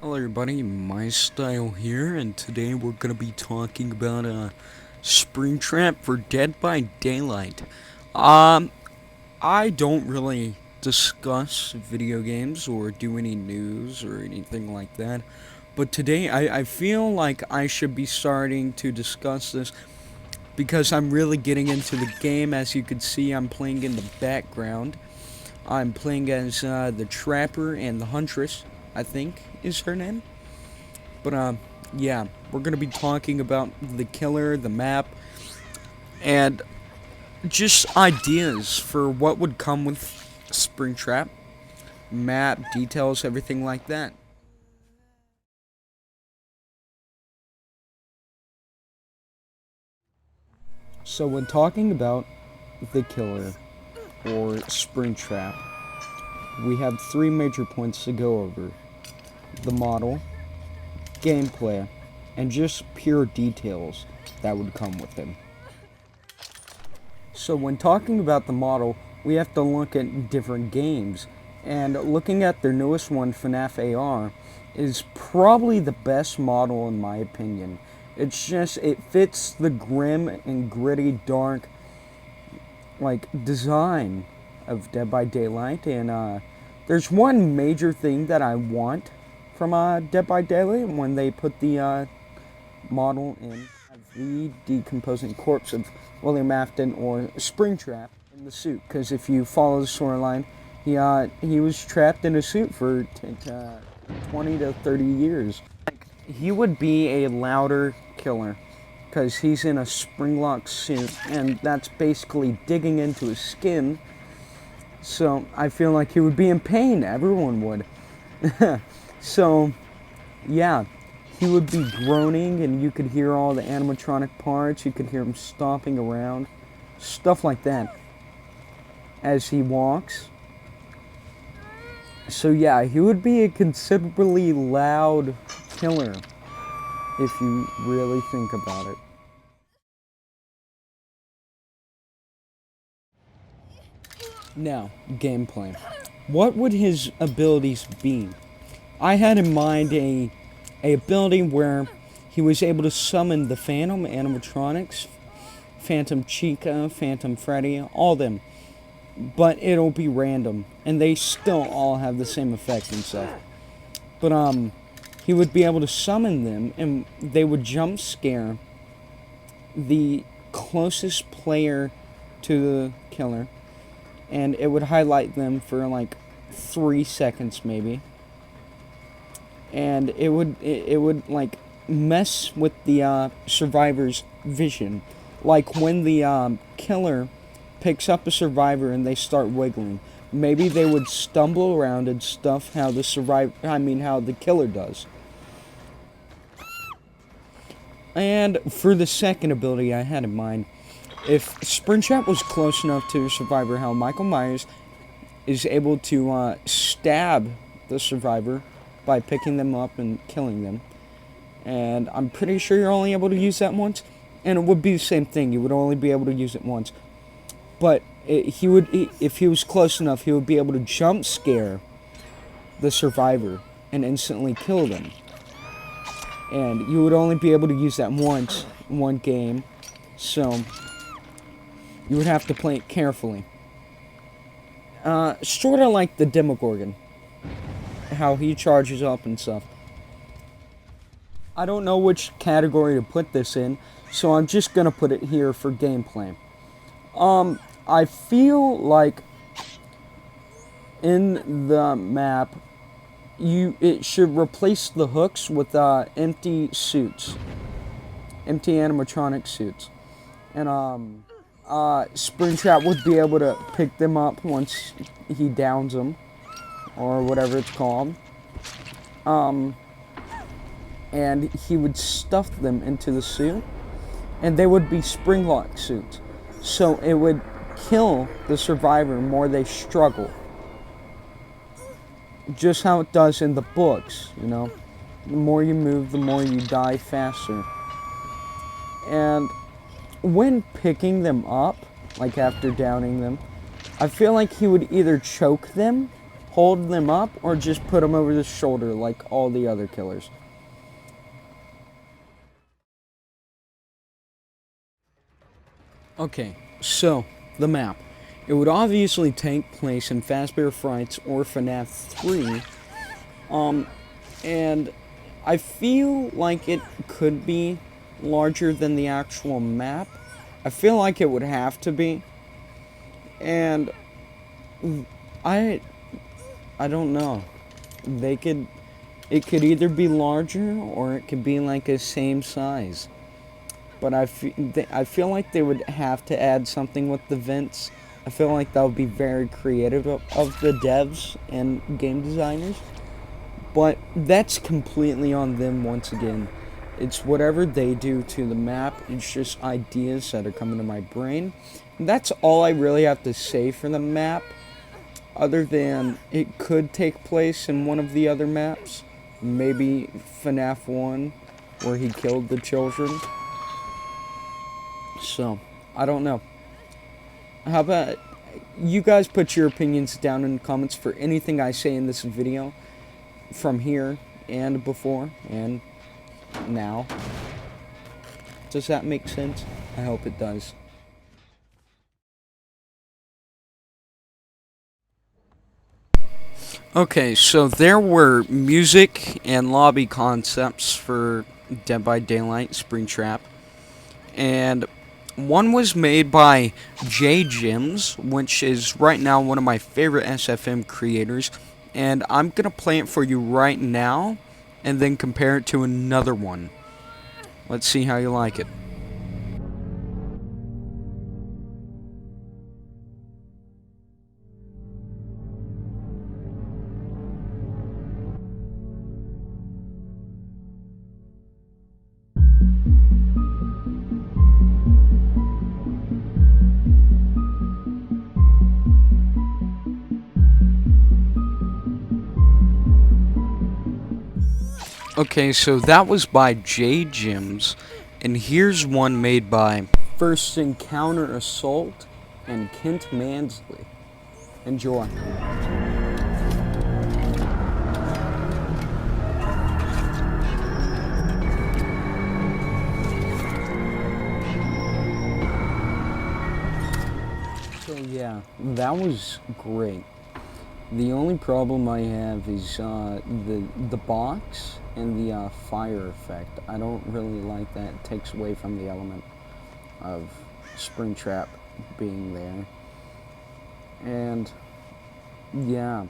Hello everybody, My Style here, and today we're going to be talking about Springtrap for Dead by Daylight. Um, I don't really discuss video games or do any news or anything like that, but today I feel like I should be starting to discuss this because I'm really getting into the game. As you can see, I'm playing in the background. I'm playing as the Trapper and the Huntress, I think is her name. But yeah, we're gonna be talking about the killer, the map, and just ideas for what would come with Springtrap, map details, everything like that. So when talking about the killer or Springtrap, we have three major points to go over: the model, gameplay, and just pure details that would come with him. So when talking about the model, we have to look at different games. And looking at their newest one, FNAF AR, is probably the best model in my opinion. It fits the grim and gritty, dark, design of Dead by Daylight. And there's one major thing that I want from Dead by Daylight when they put the model in the decomposing corpse of William Afton or Springtrap in the suit. Because if you follow the storyline, he was trapped in a suit for 20 to 30 years. He would be a louder killer because he's in a springlock suit, and that's basically digging into his skin. So I feel like he would be in pain. Everyone would. So, yeah, he would be groaning, and you could hear all the animatronic parts. You could hear him stomping around, stuff like that, as he walks. So yeah, he would be a considerably loud killer, if you really think about it. Now, gameplay. What would his abilities be? I had in mind a ability where he was able to summon the Phantom animatronics, Phantom Chica, Phantom Freddy, all of them. But it'll be random, and they still all have the same effect and stuff. But he would be able to summon them, and they would jump scare the closest player to the killer, and it would highlight them for like 3 seconds maybe. And it would like mess with the survivor's vision, like when the killer picks up a survivor and they start wiggling. Maybe they would stumble around and stuff how how the killer does. And for the second ability I had in mind, if Springtrap was close enough to a survivor, how Michael Myers is able to stab the survivor by picking them up and killing them. And I'm pretty sure you're only able to use that once. And it would be the same thing. You would only be able to use it once. But if he was close enough, he would be able to jump scare the survivor and instantly kill them. And you would only be able to use that once in one game. So you would have to play it carefully. Sort of like the Demogorgon, how he charges up and stuff. I don't know which category to put this in, so I'm just gonna put it here for gameplay. I feel like in the map, it should replace the hooks with empty suits, empty animatronic suits, and Springtrap would be able to pick them up once he downs them, or whatever it's called. And he would stuff them into the suit, and they would be springlock suits. So it would kill the survivor the more they struggle. Just how it does in the books, you know. The more you move, the more you die faster. And when picking them up, like after downing them, I feel like he would either choke them hold them up or just put them over the shoulder like all the other killers. Okay, so the map. It would obviously take place in Fazbear Frights or FNAF 3. And I feel like it could be larger than the actual map. I feel like it would have to be. And I don't know. It could either be larger or it could be like a same size. But I feel like they would have to add something with the vents. I feel like that would be very creative of the devs and game designers. But that's completely on them once again. It's whatever they do to the map. It's just ideas that are coming to my brain. And that's all I really have to say for the map. Other than it could take place in one of the other maps. Maybe FNAF 1, where he killed the children. So, I don't know. How about you guys put your opinions down in the comments for anything I say in this video from here and before and now. Does that make sense? I hope it does. Okay, so there were music and lobby concepts for Dead by Daylight, Springtrap, and one was made by J Jims, which is right now one of my favorite SFM creators, and I'm gonna play it for you right now, and then compare it to another one. Let's see how you like it. Okay, so that was by J Jims, and here's one made by First Encounter Assault and Kent Mansley. Enjoy. So yeah, that was great. The only problem I have is the box and the fire effect. I don't really like that. It takes away from the element of Springtrap being there. And yeah,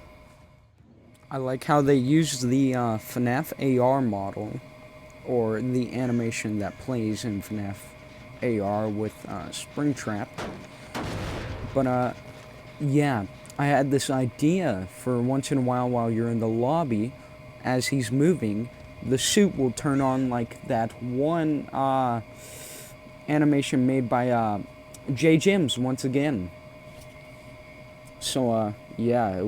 I like how they use the FNAF AR model, or the animation that plays in FNAF AR with Springtrap. But yeah. I had this idea for once in a while you're in the lobby, as he's moving, the suit will turn on like that one animation made by J Jims once again. So yeah, it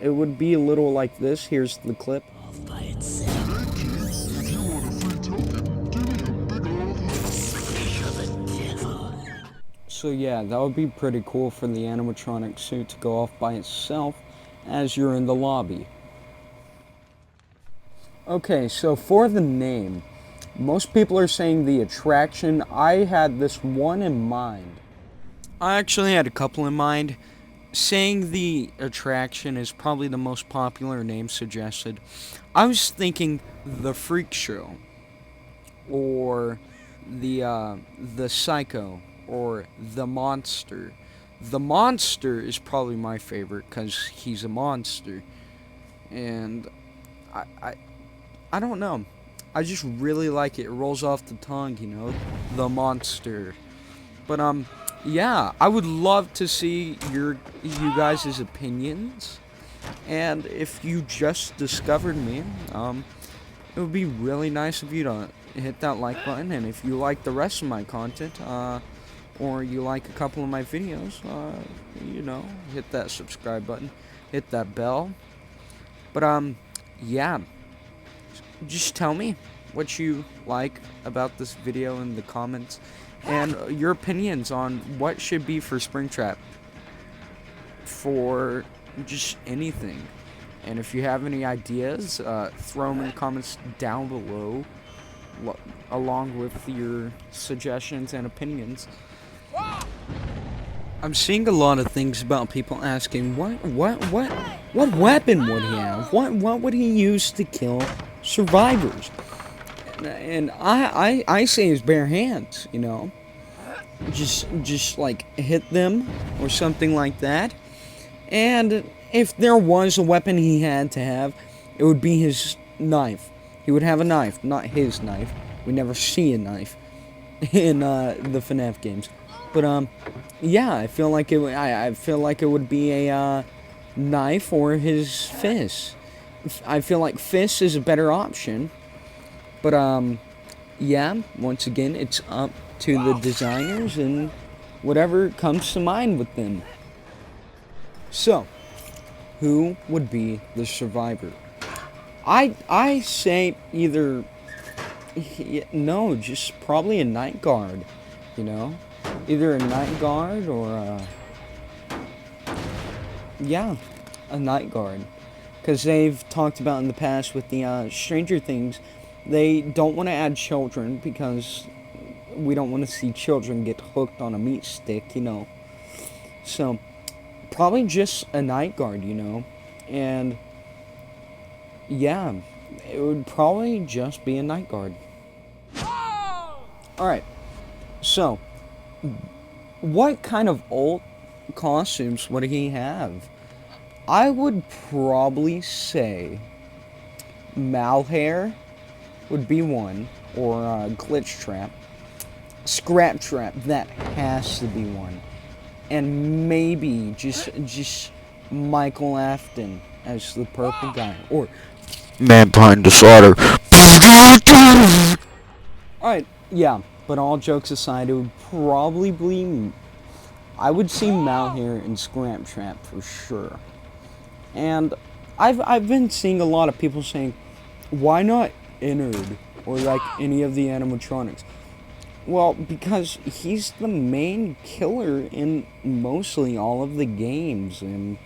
would be a little like this. Here's the clip. Off by itself. So yeah, that would be pretty cool for the animatronic suit to go off by itself as you're in the lobby. Okay, so for the name, most people are saying the attraction. I had this one in mind. I actually had a couple in mind. Saying the attraction is probably the most popular name suggested. I was thinking the Freak Show, or the Psycho, or the Monster. The Monster is probably my favorite because he's a monster, and I don't know. I just really like it. It rolls off the tongue, you know, the Monster. But yeah, I would love to see you guys' opinions, and if you just discovered me, it would be really nice of you to hit that like button, and if you like the rest of my content, or you like a couple of my videos, you know, hit that subscribe button, hit that bell. But yeah, just tell me what you like about this video in the comments, and your opinions on what should be for Springtrap for just anything. And if you have any ideas, throw them in the comments down below, along with your suggestions and opinions. I'm seeing a lot of things about people asking, what weapon would he have? What would he use to kill survivors? And I say his bare hands, you know, just like hit them or something like that. And if there was a weapon he had to have, it would be his knife. He would have a knife, not his knife. We never see a knife in the FNAF games. But yeah, I feel like it would be a knife or his fist. I feel like fist is a better option. But yeah, once again, it's up to the designers and whatever comes to mind with them. So, who would be the survivor? I say either no, just probably a night guard, you know? Either a night guard or yeah, a night guard. Because they've talked about in the past with the Stranger Things, they don't want to add children because we don't want to see children get hooked on a meat stick, you know. So, probably just a night guard, you know. And yeah, it would probably just be a night guard. Alright, so what kind of old costumes would he have? I would probably say Malhair would be one, or Glitch Trap. Scrap Trap, that has to be one. And maybe just Michael Afton as the purple guy, or Man Behind the Slaughter. Alright, yeah, but all jokes aside, it would probably be, I would see Malhair and Scrap Trap for sure. And I've been seeing a lot of people saying, why not Innard or like any of the animatronics? Well, because he's the main killer in mostly all of the games, and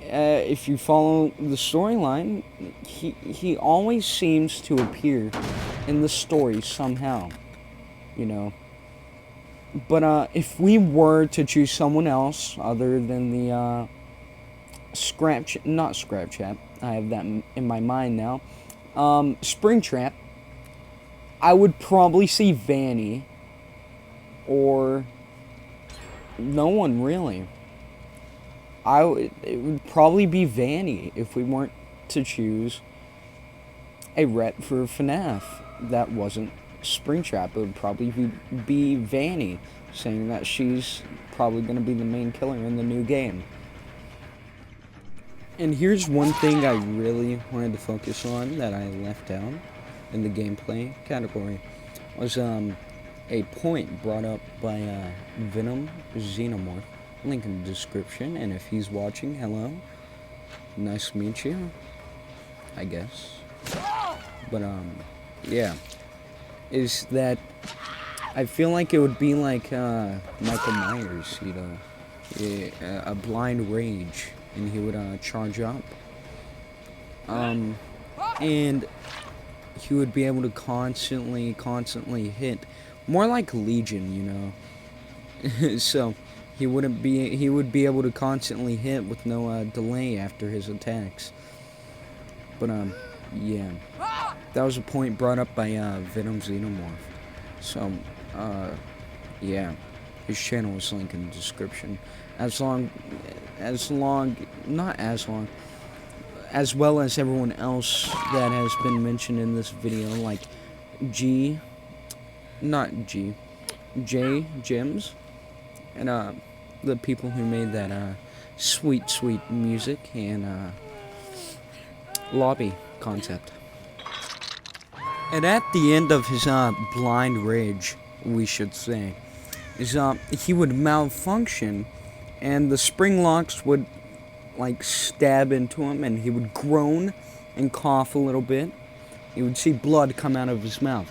if you follow the storyline, he always seems to appear in the story somehow, you know. But if we were to choose someone else other than the not Scrap Trap, I have that in my mind now, Springtrap, I would probably see Vanny, or no one really. It would probably be Vanny if we weren't to choose a rep for FNAF that wasn't Springtrap. It would probably be Vanny, saying that she's probably going to be the main killer in the new game. And here's one thing I really wanted to focus on that I left out in the gameplay category, was a point brought up by Venom Xenomorph. Link in the description, and if he's watching, hello. Nice to meet you, I guess. But yeah, is that I feel like it would be like Michael Myers, you know, a blind rage, and he would charge up, and he would be able to constantly hit, more like Legion, you know. So he would be able to constantly hit with no delay after his attacks. But yeah, that was a point brought up by Venom Xenomorph. So yeah, his channel is linked in the description. As well as everyone else that has been mentioned in this video, like J Gems, and the people who made that sweet music and lobby concept. And at the end of his blind rage, we should say, is he would malfunction, and the spring locks would like stab into him, and he would groan and cough a little bit. You would see blood come out of his mouth,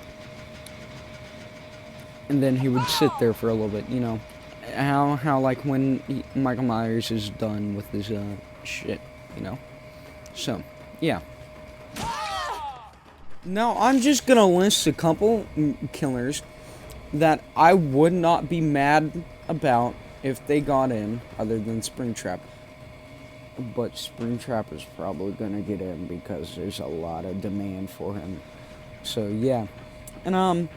and then he would sit there for a little bit, you know. how like when Michael Myers is done with his shit, you know. So yeah. Now I'm just gonna list a couple killers that I would not be mad about if they got in, other than Springtrap. But Springtrap is probably gonna get in because there's a lot of demand for him. So yeah, and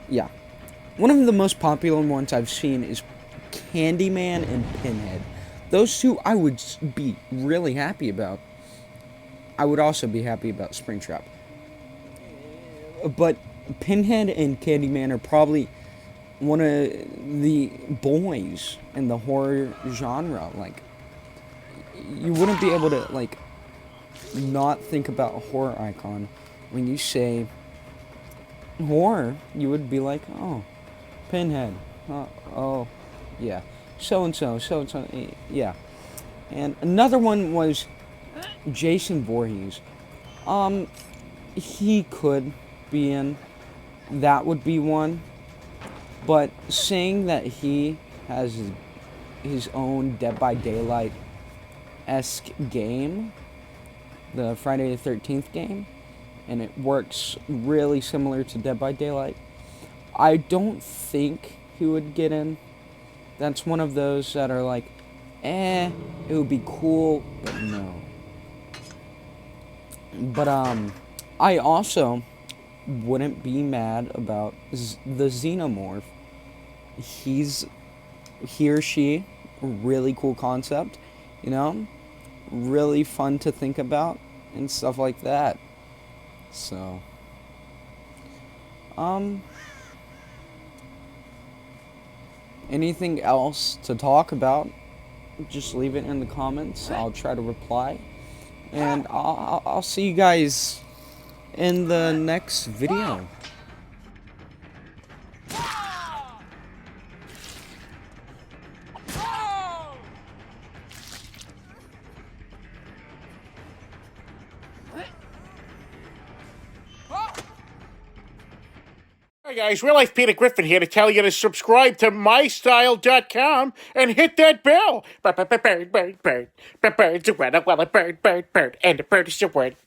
yeah, one of the most popular ones I've seen is Candyman and Pinhead. Those two I would be really happy about. I would also be happy about Springtrap. But Pinhead and Candyman are probably one of the boys in the horror genre. Like, you wouldn't be able to, like, not think about a horror icon. When you say horror, you would be like, oh, Pinhead. Oh, yeah. So-and-so, yeah. And another one was Jason Voorhees. He could be in. That would be one. But saying that he has his own Dead by Daylight-esque game, the Friday the 13th game, and it works really similar to Dead by Daylight, I don't think he would get in. That's one of those that are like, it would be cool, but no. But I also wouldn't be mad about the Xenomorph. He or she, really cool concept, you know? Really fun to think about and stuff like that. So, anything else to talk about, just leave it in the comments. I'll try to reply. And I'll see you guys in the next video. Hi guys, Real Life Peter Griffin here to tell you to subscribe to mystyle.com and hit that bell. Bird, bird, bird, bird, bird. Bird's a word, well, a bird, bird, bird, and a bird is a word.